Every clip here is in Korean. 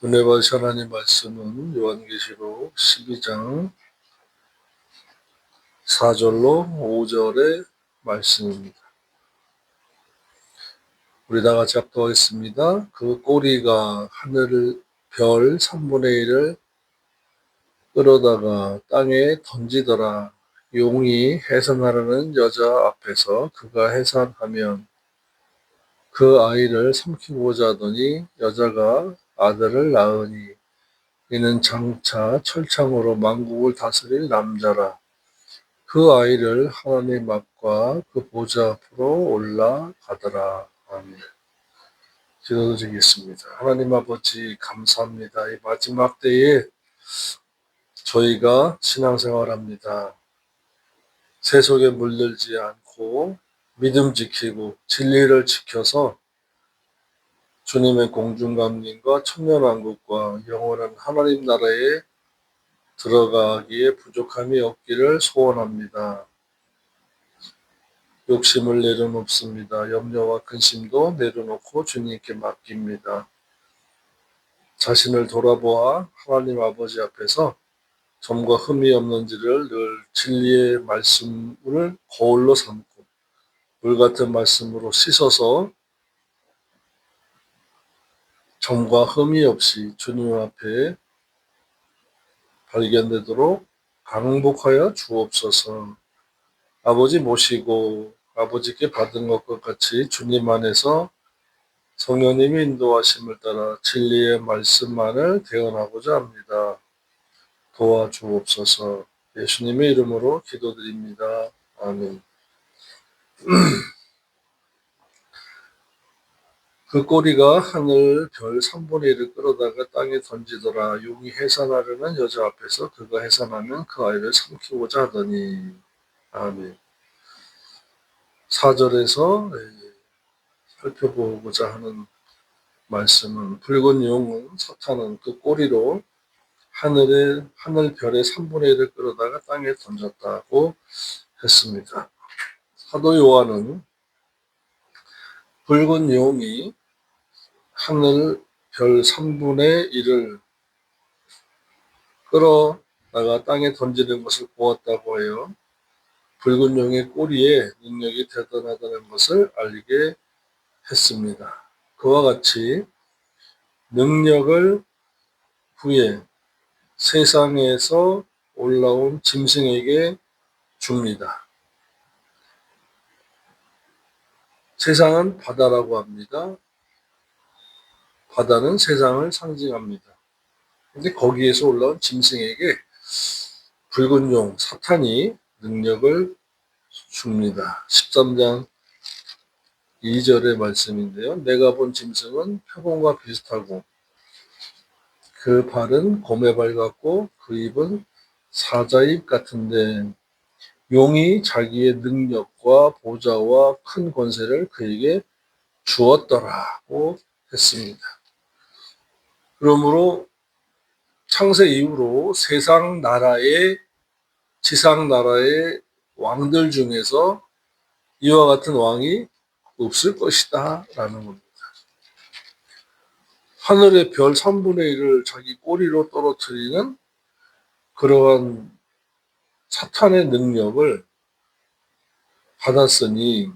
은혜 받으신 하나님 말씀은 요한계시록 12장 4절로 5절의 말씀입니다. 우리 다 같이 합독하겠습니다. 그 꼬리가 하늘 별 3분의 1을 끌어다가 땅에 던지더라. 용이 해산하려는 여자 앞에서 그가 해산하면 그 아이를 삼키고자 하더니 여자가 아들을 낳으니 이는 장차 철창으로 만국을 다스릴 남자라. 그 아이를 하나님 앞과 그 보좌 앞으로 올라가더라. 아멘. 기도드리겠습니다. 하나님 아버지 감사합니다. 이 마지막 때에 저희가 신앙생활합니다. 세속에 물들지 않고 믿음 지키고 진리를 지켜서 주님의 공중감림과 천년왕국과 영원한 하나님 나라에 들어가기에 부족함이 없기를 소원합니다. 욕심을 내려놓습니다. 염려와 근심도 내려놓고 주님께 맡깁니다. 자신을 돌아보아 하나님 아버지 앞에서 점과 흠이 없는지를 늘 진리의 말씀을 거울로 삼고 물 같은 말씀으로 씻어서 점과 흠이 없이 주님 앞에 발견되도록 강복하여 주옵소서. 아버지 모시고 아버지께 받은 것과 같이 주님 안에서 성령님의 인도하심을 따라 진리의 말씀만을 대언하고자 합니다. 도와주옵소서. 예수님의 이름으로 기도드립니다. 아멘. 그 꼬리가 하늘 별 3분의 1을 끌어다가 땅에 던지더라. 용이 해산하려는 여자 앞에서 그가 해산하면 그 아이를 삼키고자 하더니. 아멘. 4절에서 살펴보고자 하는 말씀은 붉은 용은 사탄은 그 꼬리로 하늘 별의 3분의 1을 끌어다가 땅에 던졌다고 했습니다. 사도 요한은 붉은 용이 하늘 별 3분의 1을 끌어다가 땅에 던지는 것을 보았다고 해요. 붉은 용의 꼬리에 능력이 대단하다는 것을 알게 했습니다. 그와 같이 능력을 후에 세상에서 올라온 짐승에게 줍니다. 세상은 바다라고 합니다. 바다는 세상을 상징합니다. 근데 거기에서 올라온 짐승에게 붉은 용, 사탄이 능력을 줍니다. 13장 2절의 말씀인데요. 내가 본 짐승은 표범과 비슷하고 그 발은 곰의 발 같고 그 입은 사자의 입 같은데 용이 자기의 능력과 보좌와 큰 권세를 그에게 주었더라고 했습니다. 그러므로 창세 이후로 세상 나라의 지상 나라의 왕들 중에서 이와 같은 왕이 없을 것이다 라는 겁니다. 하늘의 별 3분의 1을 자기 꼬리로 떨어뜨리는 그러한 사탄의 능력을 받았으니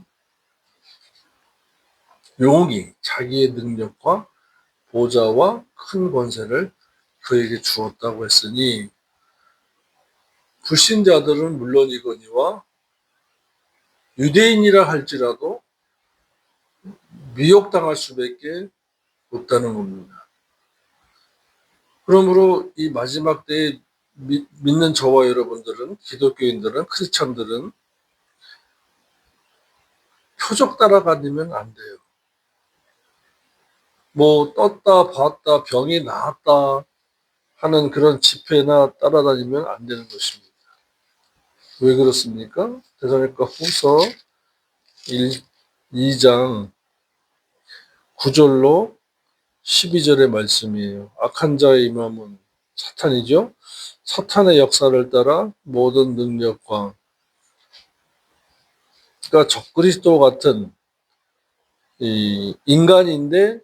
용이 자기의 능력과 보좌와 큰 권세를 그에게 주었다고 했으니 불신자들은 물론이거니와 유대인이라 할지라도 미혹당할 수밖에 없다는 겁니다. 그러므로 이 마지막 때에 믿는 저와 여러분들은, 기독교인들은, 크리스천들은 표적 따라다니면 안 돼요. 뭐 떴다 봤다 병이 나았다 하는 그런 집회나 따라다니면 안 되는 것입니다. 왜 그렇습니까? 데살로니가 후서 2장 9절로 12절의 말씀이에요. 악한 자의 임함은 사탄이죠. 사탄의 역사를 따라 모든 능력과 그러니까 적그리스도 같은 이 인간인데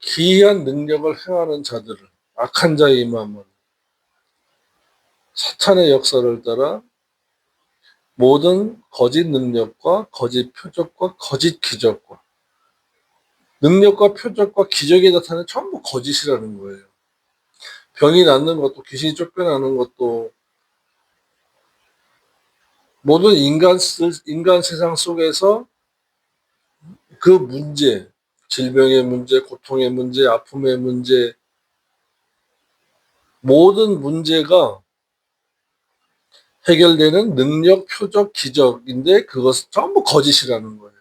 기이한 능력을 행하는 자들을, 악한 자의 임함은 사탄의 역사를 따라 모든 거짓 능력과 거짓 표적과 거짓 기적과, 능력과 표적과 기적이 나타나는 전부 거짓이라는 거예요. 병이 낫는 것도, 귀신이 쫓겨나는 것도, 모든 인간 세상 속에서 그 문제, 질병의 문제, 고통의 문제, 아픔의 문제, 모든 문제가 해결되는 능력, 표적, 기적인데 그것은 전부 거짓이라는 거예요.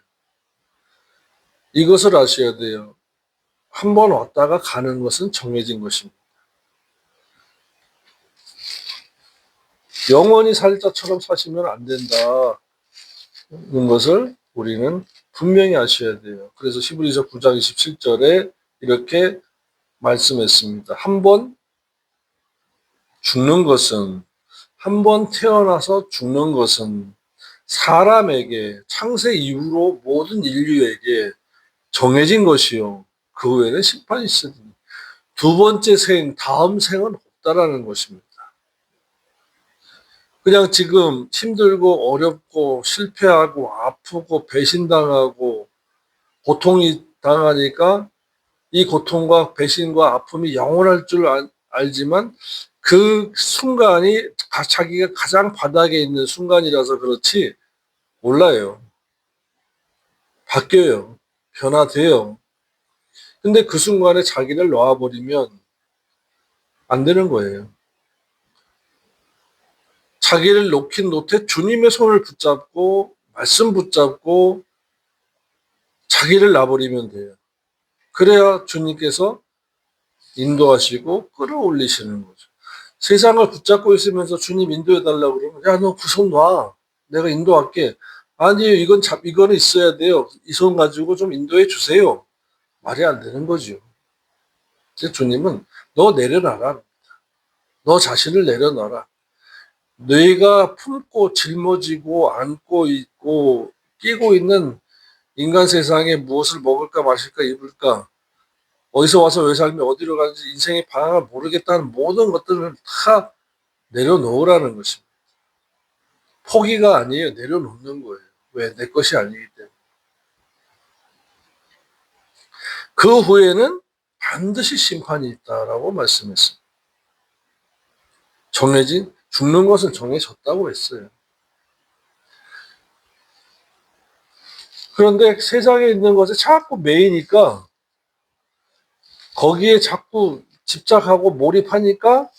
이것을 아셔야 돼요. 한 번 왔다가 가는 것은 정해진 것입니다. 영원히 살자처럼 사시면 안 된다는 것을 우리는 분명히 아셔야 돼요. 그래서 히브리서 9장 27절에 이렇게 말씀했습니다. 한 번 죽는 것은, 한 번 태어나서 죽는 것은 사람에게 창세 이후로 모든 인류에게 정해진 것이요. 그 후에는 심판이 있으니 두 번째 생, 다음 생은 없다라는 것입니다. 그냥 지금 힘들고 어렵고 실패하고 아프고 배신당하고 고통이 당하니까 이 고통과 배신과 아픔이 영원할 줄 알지만 그 순간이 자기가 가장 바닥에 있는 순간이라서 그렇지 몰라요. 바뀌어요. 변화돼요. 근데 그 순간에 자기를 놓아버리면 안 되는 거예요. 자기를 놓긴 놓되 주님의 손을 붙잡고 말씀 붙잡고 자기를 놔버리면 돼요. 그래야 주님께서 인도하시고 끌어올리시는 거죠. 세상을 붙잡고 있으면서 주님 인도해달라고 그러면, 야, 너 그 손 놔. 내가 인도할게. 아니요, 이거는 있어야 돼요. 이 손 가지고 좀 인도해 주세요. 말이 안 되는 거죠. 주님은 너 내려놔라. 너 자신을 내려놔라. 너희가 품고 짊어지고 안고 있고 끼고 있는 인간 세상에 무엇을 먹을까 마실까 입을까, 어디서 와서 왜 살며 어디로 가는지 인생의 방향을 모르겠다는 모든 것들을 다 내려놓으라는 것입니다. 포기가 아니에요. 내려놓는 거예요. 왜? 내 것이 아니기 때문에. 그 후에는 반드시 심판이 있다라고 말씀했습니다. 죽는 것은 정해졌다고 했어요. 그런데 세상에 있는 것에 자꾸 매이니까 거기에 자꾸 집착하고 몰입하니까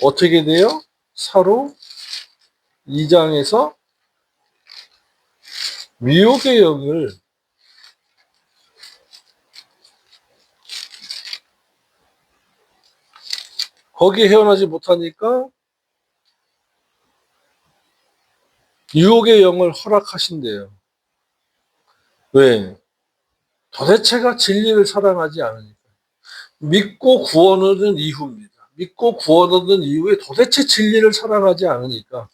어떻게 돼요? 사로 2장에서 미혹의 영을 거기에 헤어나지 못하니까 유혹의 영을 허락하신대요. 왜? 도대체가 진리를 사랑하지 않으니까. 믿고 구원 얻은 이후입니다. 믿고 구원 얻은 이후에 도대체 진리를 사랑하지 않으니까.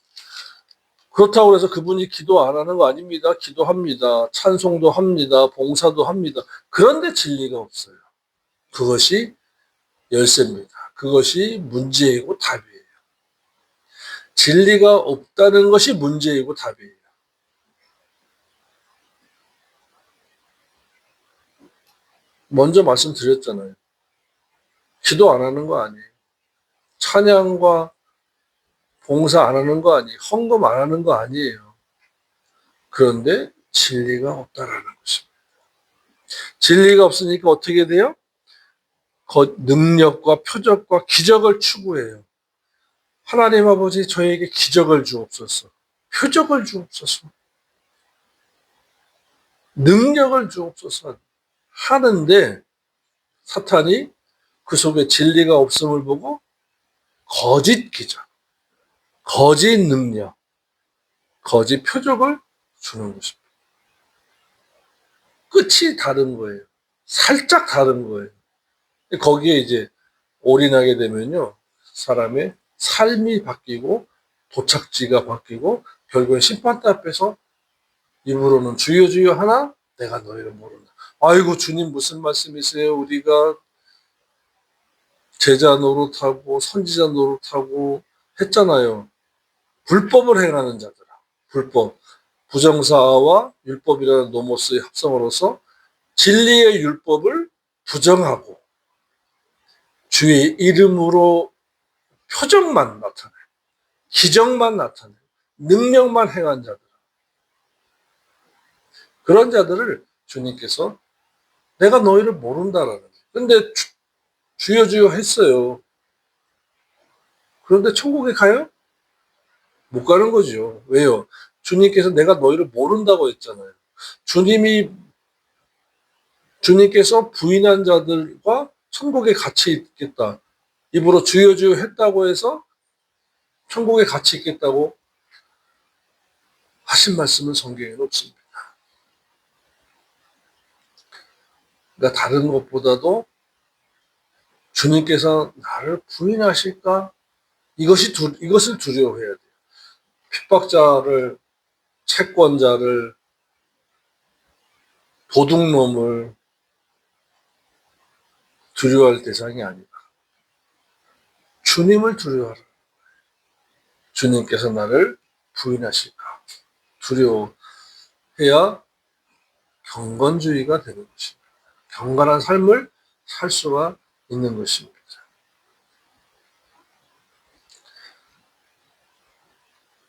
그렇다고 해서 그분이 기도 안 하는 거 아닙니다. 기도합니다. 찬송도 합니다. 봉사도 합니다. 그런데 진리가 없어요. 그것이 열쇠입니다. 그것이 문제이고 답이에요. 진리가 없다는 것이 문제이고 답이에요. 먼저 말씀드렸잖아요. 기도 안 하는 거 아니에요. 찬양과 봉사 안 하는 거 아니에요. 헌금 안 하는 거 아니에요. 그런데 진리가 없다라는 것입니다. 진리가 없으니까 어떻게 돼요? 능력과 표적과 기적을 추구해요. 하나님 아버지, 저에게 기적을 주옵소서. 표적을 주옵소서. 능력을 주옵소서. 하는데 사탄이 그 속에 진리가 없음을 보고 거짓 기적, 거짓 능력, 거짓 표적을 주는 것입니다. 끝이 다른 거예요. 살짝 다른 거예요. 거기에 이제 올인하게 되면요, 사람의 삶이 바뀌고 도착지가 바뀌고 결국엔 심판대 앞에서 입으로는 주여 주여 하나 내가 너희를 모른다. 아이고 주님 무슨 말씀이세요? 우리가 제자 노릇하고 선지자 노릇하고 했잖아요. 불법을 행하는 자들아. 불법. 부정사와 율법이라는 노모스의 합성어로서 진리의 율법을 부정하고 주의 이름으로 표정만 나타내, 기적만 나타내, 능력만 행한 자들. 그런 자들을 주님께서 내가 너희를 모른다라는 거예요. 근데 주여 주여 했어요. 그런데 천국에 가요? 못 가는 거죠. 왜요? 주님께서 내가 너희를 모른다고 했잖아요. 주님께서 부인한 자들과 천국에 같이 있겠다. 입으로 주여 주여 했다고 해서 천국에 같이 있겠다고 하신 말씀은 성경에는 없습니다. 그러니까 다른 것보다도 주님께서 나를 부인하실까? 이것을 두려워해야 돼요. 핍박자를, 채권자를, 도둑놈을 두려워할 대상이 아니다. 주님을 두려워하라. 주님께서 나를 부인하실까? 두려워해야 경건주의가 되는 것입니다. 경건한 삶을 살 수가 있는 것입니다.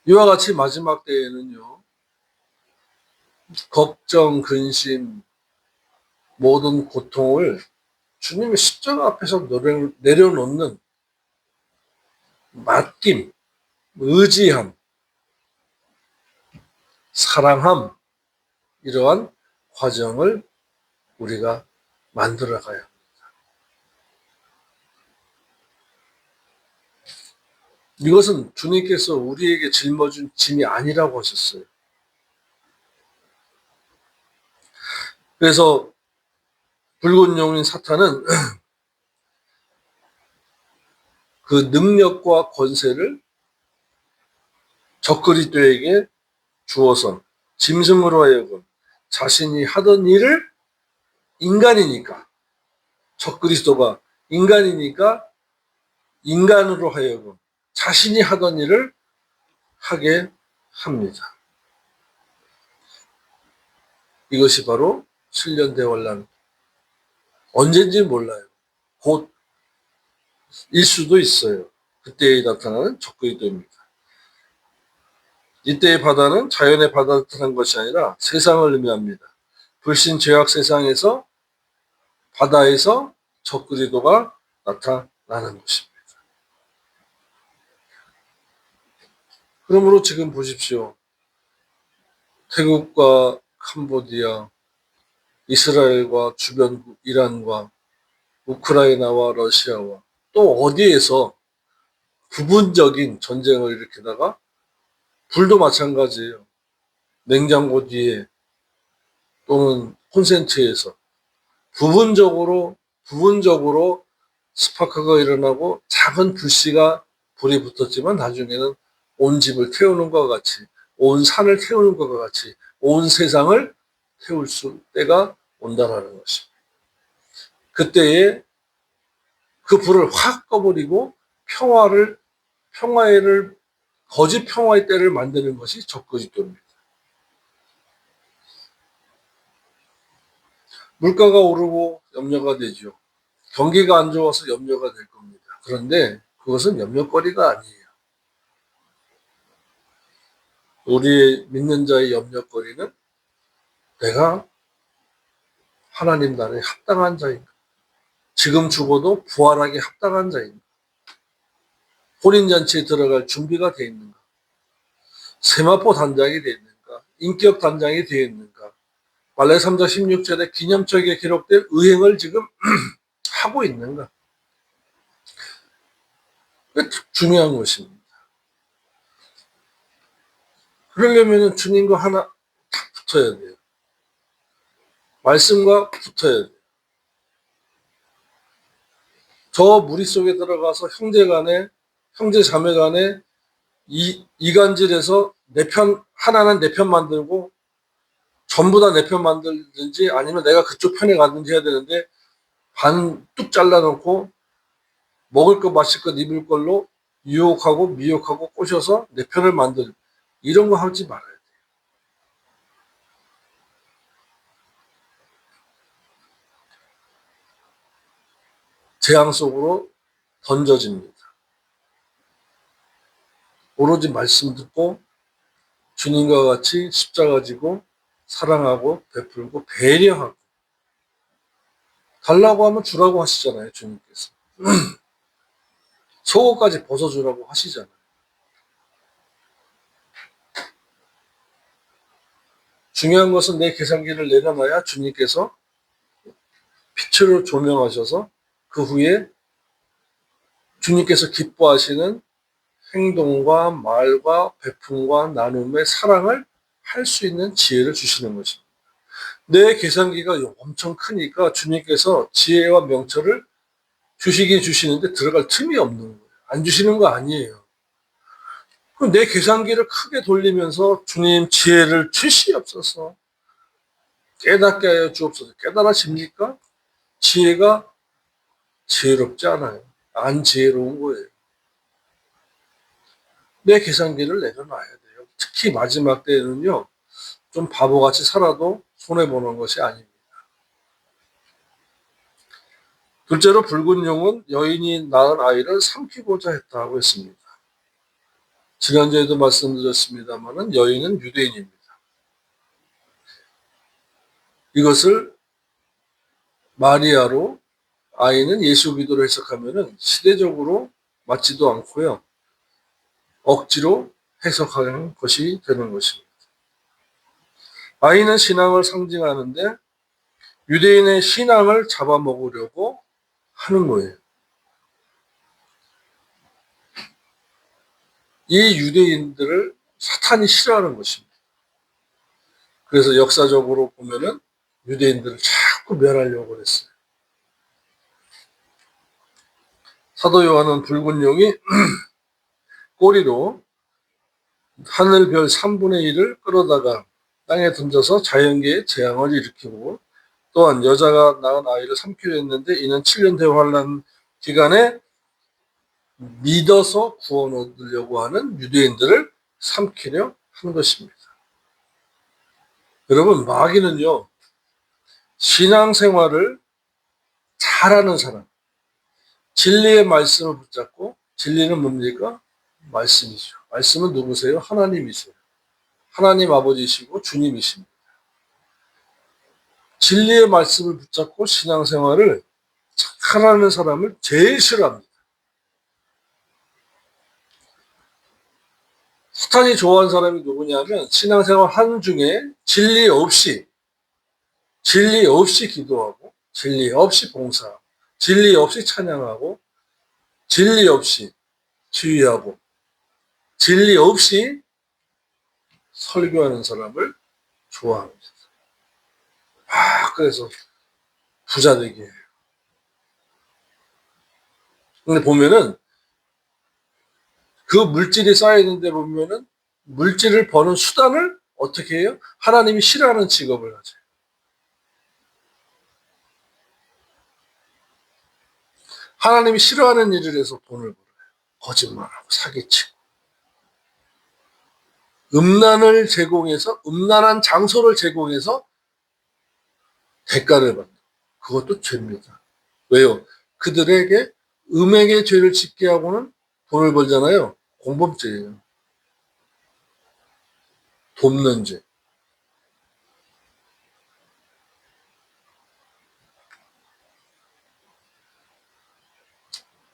이와 같이 마지막 때에는요, 걱정, 근심, 모든 고통을 주님의 십자가 앞에서 내려놓는 맡김, 의지함, 사랑함, 이러한 과정을 우리가 만들어가야 합니다. 이것은 주님께서 우리에게 짊어진 짐이 아니라고 하셨어요. 그래서 붉은 용인 사탄은 그 능력과 권세를 적그리스도에게 주어서 짐승으로 하여금 자신이 하던 일을 인간이니까, 적그리스도가 인간이니까 인간으로 하여금 자신이 하던 일을 하게 합니다. 이것이 바로 7년 대환란, 언젠지 몰라요. 곧일 수도 있어요. 그때에 나타나는 적그리스도입니다. 이때의 바다는 자연의 바다를 뜻한 것이 아니라 세상을 의미합니다. 불신 죄악 세상에서, 바다에서 적그리스도가 나타나는 것입니다. 그러므로 지금 보십시오. 태국과 캄보디아, 이스라엘과 주변국 이란과 우크라이나와 러시아와 또 어디에서 부분적인 전쟁을 일으키다가, 불도 마찬가지예요. 냉장고 뒤에 또는 콘센트에서 부분적으로 스파크가 일어나고 작은 불이 붙었지만 나중에는 온 집을 태우는 것과 같이, 온 산을 태우는 것과 같이 온 세상을 태울 때가 온다라는 것입니다. 그때에 그 불을 확 꺼버리고 거짓 평화의 때를 만드는 것이 적그리스도입니다. 물가가 오르고 염려가 되죠. 경기가 안 좋아서 염려가 될 겁니다. 그런데 그것은 염려거리가 아니에요. 우리 믿는 자의 염려거리는 내가 하나님 나라에 합당한 자인가? 지금 죽어도 부활하기 합당한 자인가? 혼인잔치에 들어갈 준비가 되어 있는가? 세마포 단장이 되어 있는가? 인격 단장이 되어 있는가? 말라기 3장 16절에 기념적에 기록된 의행을 지금 하고 있는가? 그게 중요한 것입니다. 그러려면 주님과 하나 딱 붙어야 돼요. 말씀과 붙어야 돼요. 저 무리 속에 들어가서 형제 자매 간에 이간질해서 하나는 내 편 만들고 전부 다 내 편 만들든지 아니면 내가 그쪽 편에 가든지 해야 되는데 반 뚝 잘라놓고 먹을 것 마실 것 입을 걸로 유혹하고 미혹하고 꼬셔서 내 편을 만들 이런 거 하지 말아요. 재앙 속으로 던져집니다. 오로지 말씀 듣고 주님과 같이 십자가 지고 사랑하고 베풀고 배려하고 달라고 하면 주라고 하시잖아요. 주님께서. 속옷까지 벗어주라고 하시잖아요. 중요한 것은 내 계산기를 내려놔야 주님께서 빛으로 조명하셔서 그 후에 주님께서 기뻐하시는 행동과 말과 베품과 나눔의 사랑을 할 수 있는 지혜를 주시는 것입니다. 내 계산기가 엄청 크니까 주님께서 지혜와 명철을 주시긴 주시는데 들어갈 틈이 없는 거예요. 안 주시는 거 아니에요. 그럼 내 계산기를 크게 돌리면서 주님 지혜를 주시옵소서. 깨닫게 하여 주옵소서. 깨달아집니까? 지혜가 지혜롭지 않아요. 안 지혜로운 거예요. 내 계산기를 내려놔야 돼요. 특히 마지막 때에는요. 좀 바보같이 살아도 손해보는 것이 아닙니다. 둘째로 붉은 용은 여인이 낳은 아이를 삼키고자 했다고 했습니다. 지난주에도 말씀드렸습니다만 여인은 유대인입니다. 이것을 마리아로 아이는 예수 그리스도로 해석하면 시대적으로 맞지도 않고요. 억지로 해석하는 것이 되는 것입니다. 아이는 신앙을 상징하는데 유대인의 신앙을 잡아먹으려고 하는 거예요. 이 유대인들을 사탄이 싫어하는 것입니다. 그래서 역사적으로 보면은 유대인들을 자꾸 멸하려고 했어요. 사도 요한은 붉은 용이 꼬리로 하늘 별 3분의 1을 끌어다가 땅에 던져서 자연계의 재앙을 일으키고 또한 여자가 낳은 아이를 삼키려 했는데 이는 7년 대환란 기간에 믿어서 구원 얻으려고 하는 유대인들을 삼키려 한 것입니다. 여러분, 마귀는요, 신앙생활을 잘하는 사람, 진리의 말씀을 붙잡고, 진리는 뭡니까? 말씀이죠. 말씀은 누구세요? 하나님이세요. 하나님 아버지이시고 주님이십니다. 진리의 말씀을 붙잡고 신앙생활을 잘하는 사람을 제일 싫어합니다. 사탄이 좋아하는 사람이 누구냐면 신앙생활 하는 중에 진리 없이 기도하고 진리 없이 봉사하고 진리 없이 찬양하고 진리 없이 지휘하고 진리 없이 설교하는 사람을 좋아합니다. 그래서 부자 되게 해요. 근데 보면은 그 물질이 쌓여있는데 보면은 물질을 버는 수단을 어떻게 해요? 하나님이 싫어하는 직업을 가져요. 하나님이 싫어하는 일을 해서 돈을 벌어요. 거짓말하고 사기치고. 음란을 제공해서 음란한 장소를 제공해서 대가를 받는 그것도 죄입니다. 왜요? 그들에게 음행의 죄를 짓게 하고는 돈을 벌잖아요. 공범죄예요. 돕는 죄.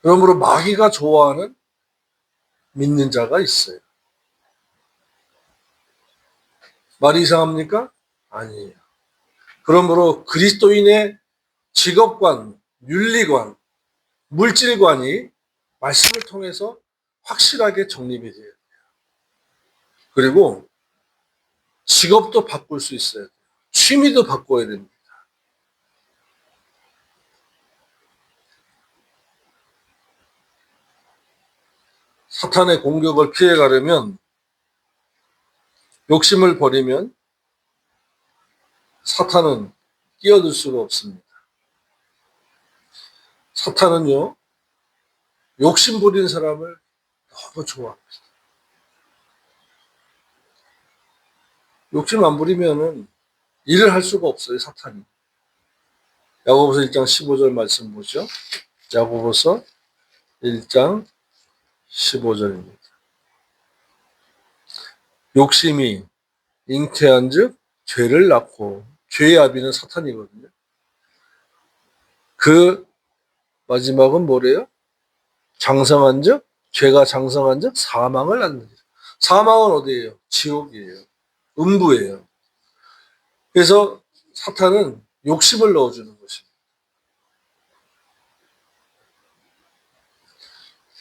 그러므로 마귀가 좋아하는 믿는 자가 있어요. 말이 이상합니까? 아니에요. 그러므로 그리스도인의 직업관, 윤리관, 물질관이 말씀을 통해서 확실하게 정립이 돼요. 그리고 직업도 바꿀 수 있어요. 취미도 바꿔야 됩니다. 사탄의 공격을 피해가려면 욕심을 버리면 사탄은 끼어들 수가 없습니다. 사탄은요, 욕심 부린 사람을 너무 좋아합니다. 욕심 안 부리면은 일을 할 수가 없어요, 사탄이. 야고보서 1장 15절 말씀 보죠. 야고보서 1장 15절입니다. 욕심이 잉태한즉 죄를 낳고 죄의 아비는 사탄이거든요. 그 마지막은 뭐래요? 장성한즉 죄가 장성한즉 사망을 낳느니라. 사망은 어디예요? 지옥이에요. 음부예요. 그래서 사탄은 욕심을 넣어주는 것입니다.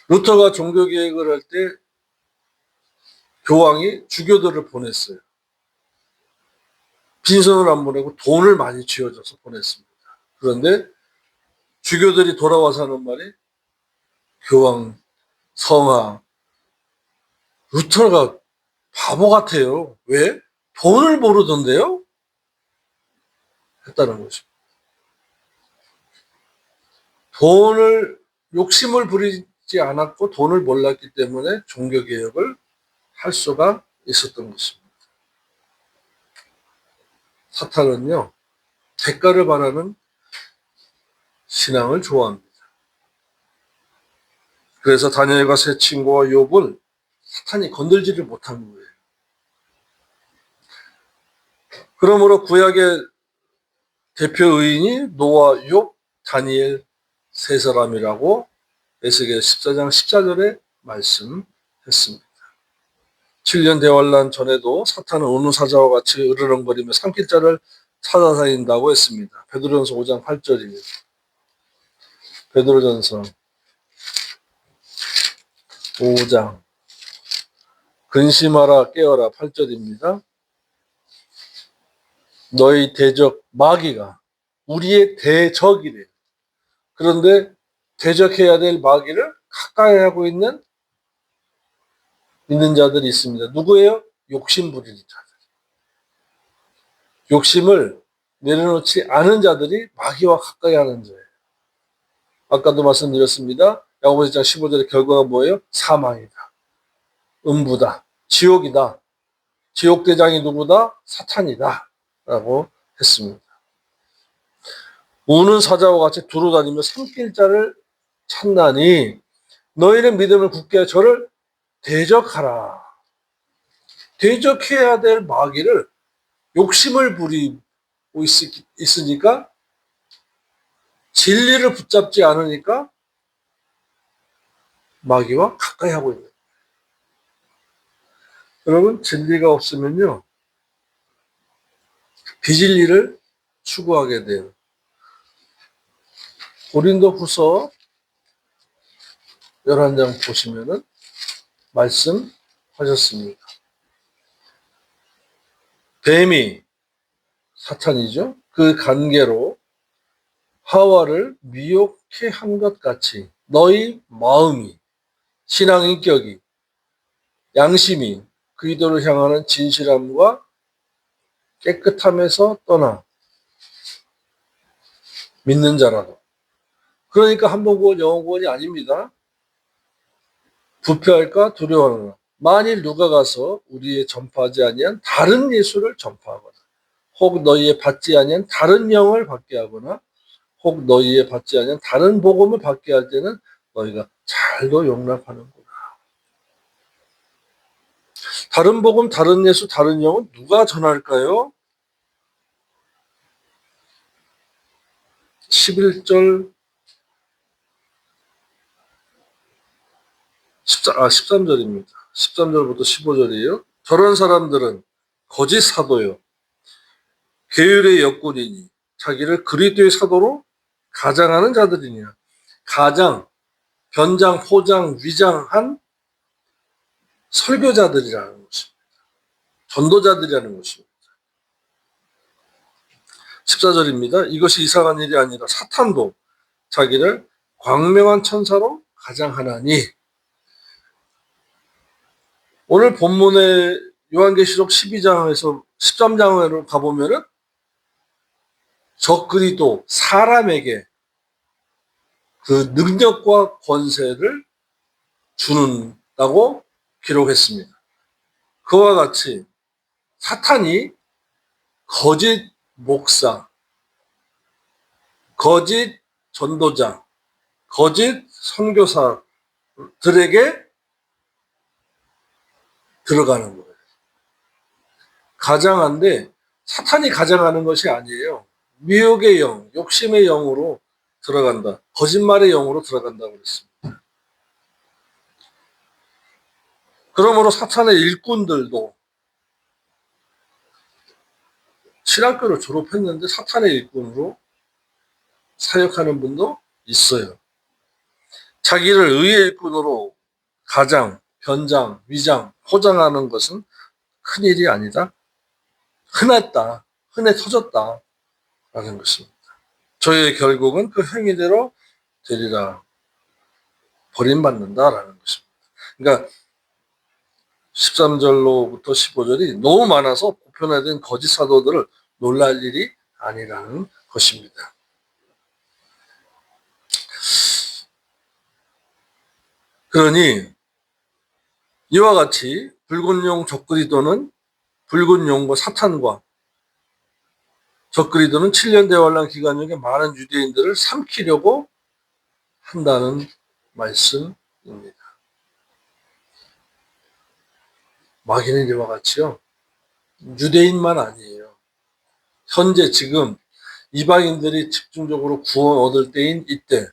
루터가 종교개혁을 할 때 교황이 주교들을 보냈어요. 빈손을 안 보내고 돈을 많이 쥐어줘서 보냈습니다. 그런데 주교들이 돌아와서 하는 말이, 교황, 성하, 루터가 바보 같아요. 왜? 돈을 모르던데요? 했다는 것입니다. 욕심을 부리지 않았고 돈을 몰랐기 때문에 종교개혁을 할 수가 있었던 것입니다. 사탄은요, 대가를 바라는 신앙을 좋아합니다. 그래서 다니엘과 세 친구와 욥을 사탄이 건들지를 못한 거예요. 그러므로 구약의 대표 의인이 노아, 욥, 다니엘 세 사람이라고 에스겔 14장 14절에 말씀했습니다. 7년 대환란 전에도 사탄은 어느 사자와 같이 으르렁거리며 삼킬 자를 찾아다닌다고 했습니다. 베드로전서 5장 8절이에요. 베드로전서 5장 근심하라 깨어라 8절입니다. 너희 대적 마귀가 우리의 대적이래요. 그런데 대적해야 될 마귀를 가까이 하고 있는 믿는 자들이 있습니다. 누구예요? 욕심 부리는 자들. 욕심을 내려놓지 않은 자들이 마귀와 가까이 하는 자예요. 아까도 말씀드렸습니다. 야고보서 1장 15절의 결과가 뭐예요? 사망이다. 음부다. 지옥이다. 지옥 대장이 누구다? 사탄이다. 라고 했습니다. 우는 사자와 같이 두루다니며 삼킬 자를 찾나니 너희는 믿음을 굳게 하여 저를 대적하라. 대적해야 될 마귀를 욕심을 부리고 있으니까, 진리를 붙잡지 않으니까 마귀와 가까이 하고 있는 거예요. 여러분, 진리가 없으면요, 비진리를 추구하게 돼요. 고린도후서 11장 보시면은 말씀하셨습니다. 뱀이, 사탄이죠, 그 관계로 하와를 미혹해 한 것 같이 너희 마음이, 신앙 인격이, 양심이 그리스도를 향하는 진실함과 깨끗함에서 떠나 믿는 자라도. 그러니까 한 번 구원 영원 구원이 아닙니다. 부패할까 두려워하노라. 만일 누가 가서 우리의 전파하지 아니한 다른 예수를 전파하거나, 혹 너희의 받지 아니한 다른 영을 받게 하거나, 혹 너희의 받지 아니한 다른 복음을 받게 할 때는 너희가 잘도 용납하는구나. 다른 복음, 다른 예수, 다른 영은 누가 전할까요? 11절, 13절입니다. 13절부터 15절이에요. 저런 사람들은 거짓 사도요, 계율의 역군이니 자기를 그리스도의 사도로 가장하는 자들이니라. 가장, 변장, 포장, 위장한 설교자들이라는 것입니다. 전도자들이라는 것입니다. 14절입니다. 이것이 이상한 일이 아니라 사탄도 자기를 광명한 천사로 가장하나니. 오늘 본문의 요한계시록 12장에서 13장으로 가보면은 적그리도 사람에게 그 능력과 권세를 주는다고 기록했습니다. 그와 같이 사탄이 거짓 목사, 거짓 전도자, 거짓 선교사들에게 들어가는 거예요. 가장한데 사탄이 가장하는 것이 아니에요. 미혹의 영, 욕심의 영으로 들어간다. 거짓말의 영으로 들어간다고 그랬습니다. 그러므로 사탄의 일꾼들도 신학교를 졸업했는데 사탄의 일꾼으로 사역하는 분도 있어요. 자기를 의의 일꾼으로 가장, 변장, 위장, 포장하는 것은 큰일이 아니다. 흔했다. 흔해 터졌다. 라는 것입니다. 저의 결국은 그 행위대로 되리라. 버림받는다라는 것입니다. 그러니까 13절로부터 15절이 너무 많아서 보편화된 거짓 사도들을 놀랄 일이 아니라는 것입니다. 그러니 이와 같이 붉은 용 적그리도는 붉은 용과 사탄과 적그리도는 7년 대환란 기간 중에 많은 유대인들을 삼키려고 한다는 말씀입니다. 마귀는 이와 같이요. 유대인만 아니에요. 현재 지금 이방인들이 집중적으로 구원 얻을 때인 이때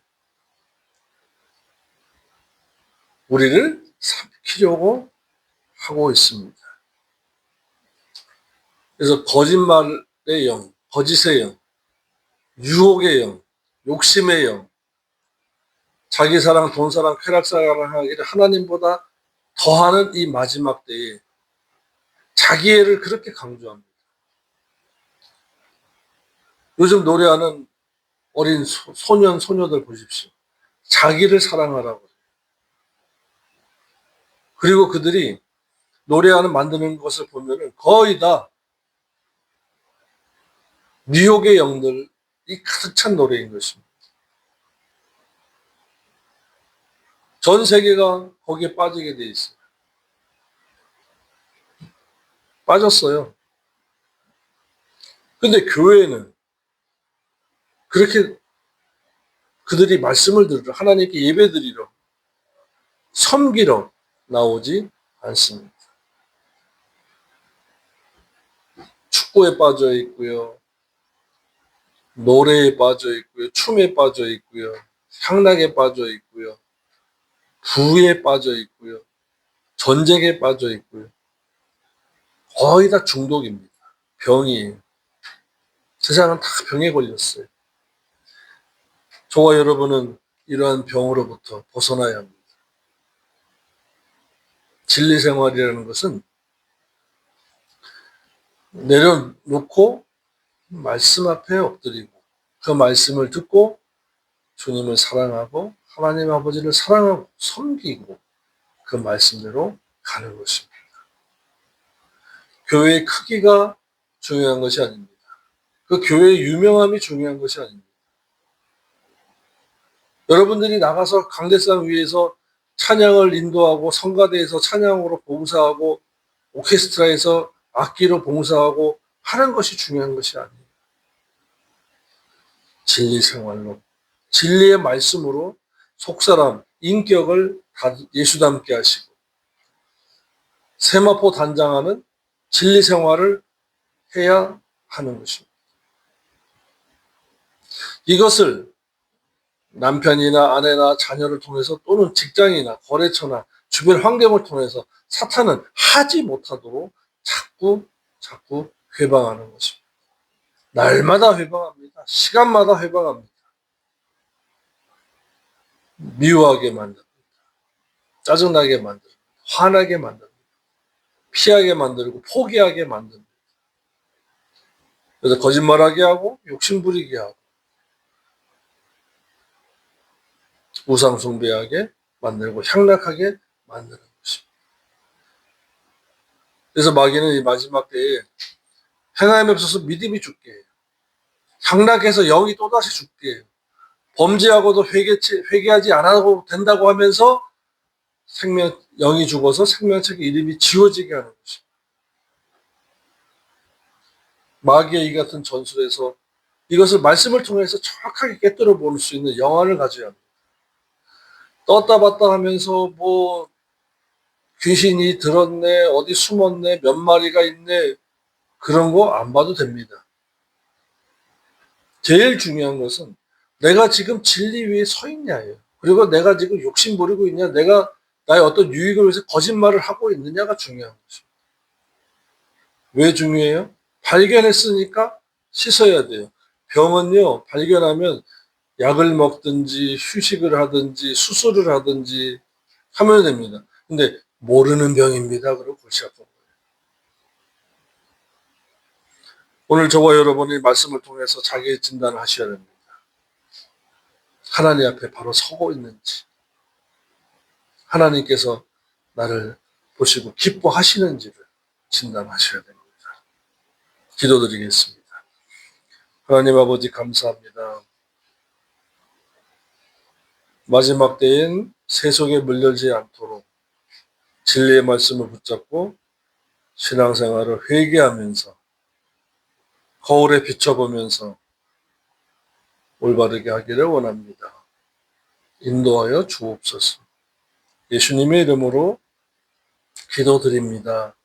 우리를 삼키려고 하고 있습니다. 그래서 거짓말의 영, 거짓의 영, 유혹의 영, 욕심의 영, 자기 사랑, 돈 사랑, 쾌락 사랑하기를 하나님보다 더하는 이 마지막 때에 자기애를 그렇게 강조합니다. 요즘 노래하는 어린 소년, 소녀들 보십시오. 자기를 사랑하라고. 그리고 그들이 노래하는 만드는 것을 보면은 거의 다 미혹의 영들이 가득 찬 노래인 것입니다. 전 세계가 거기에 빠지게 돼 있어요. 빠졌어요. 근데 교회는 그렇게 그들이 말씀을 들으러 하나님께 예배드리러 섬기러 나오지 않습니다. 축구에 빠져 있고요. 노래에 빠져 있고요. 춤에 빠져 있고요. 향락에 빠져 있고요. 부에 빠져 있고요. 전쟁에 빠져 있고요. 거의 다 중독입니다. 병이에요. 세상은 다 병에 걸렸어요. 저와 여러분은 이러한 병으로부터 벗어나야 합니다. 진리 생활이라는 것은 내려놓고 말씀 앞에 엎드리고 그 말씀을 듣고 주님을 사랑하고 하나님 아버지를 사랑하고 섬기고 그 말씀대로 가는 것입니다. 교회의 크기가 중요한 것이 아닙니다. 그 교회의 유명함이 중요한 것이 아닙니다. 여러분들이 나가서 강대상 위에서 찬양을 인도하고 성가대에서 찬양으로 봉사하고 오케스트라에서 악기로 봉사하고 하는 것이 중요한 것이 아니에요. 진리 생활로 진리의 말씀으로 속사람 인격을 예수 닮게 하시고 세마포 단장하는 진리 생활을 해야 하는 것입니다. 이것을 남편이나 아내나 자녀를 통해서 또는 직장이나 거래처나 주변 환경을 통해서 사탄은 하지 못하도록 자꾸 회방하는 것입니다. 날마다 회방합니다. 시간마다 회방합니다. 미워하게 만듭니다. 짜증나게 만듭니다. 화나게 만듭니다. 피하게 만들고 포기하게 만듭니다. 그래서 거짓말하게 하고 욕심부리게 하고 우상 숭배하게 만들고 향락하게 만드는 것입니다. 그래서 마귀는 이 마지막 때에 행함에 없어서 믿음이 죽게 해요. 당락해서 영이 또다시 죽게 해요. 범죄하고도 회개하지 않아도 된다고 하면서 영이 죽어서 생명책의 이름이 지워지게 하는 것입니다. 마귀의 이 같은 전술에서 이것을 말씀을 통해서 정확하게 깨뜨려 볼 수 있는 영안을 가져야 합니다. 떴다 봤다 하면서 뭐 귀신이 들었네, 어디 숨었네, 몇 마리가 있네, 그런 거 안 봐도 됩니다. 제일 중요한 것은 내가 지금 진리 위에 서 있냐예요. 그리고 내가 지금 욕심 부리고 있냐, 내가 나의 어떤 유익을 위해서 거짓말을 하고 있느냐가 중요한 거죠. 왜 중요해요? 발견했으니까 씻어야 돼요. 병은요, 발견하면 약을 먹든지 휴식을 하든지 수술을 하든지 하면 됩니다. 근데 모르는 병입니다. 그러고 시작한 거예요. 오늘 저와 여러분이 말씀을 통해서 자기의 진단을 하셔야 됩니다. 하나님 앞에 바로 서고 있는지, 하나님께서 나를 보시고 기뻐하시는지를 진단하셔야 됩니다. 기도드리겠습니다. 하나님 아버지 감사합니다. 마지막 때엔 세속에 물들지 않도록 진리의 말씀을 붙잡고 신앙생활을 회개하면서 거울에 비춰보면서 올바르게 하기를 원합니다. 인도하여 주옵소서. 예수님의 이름으로 기도드립니다.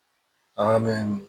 아멘.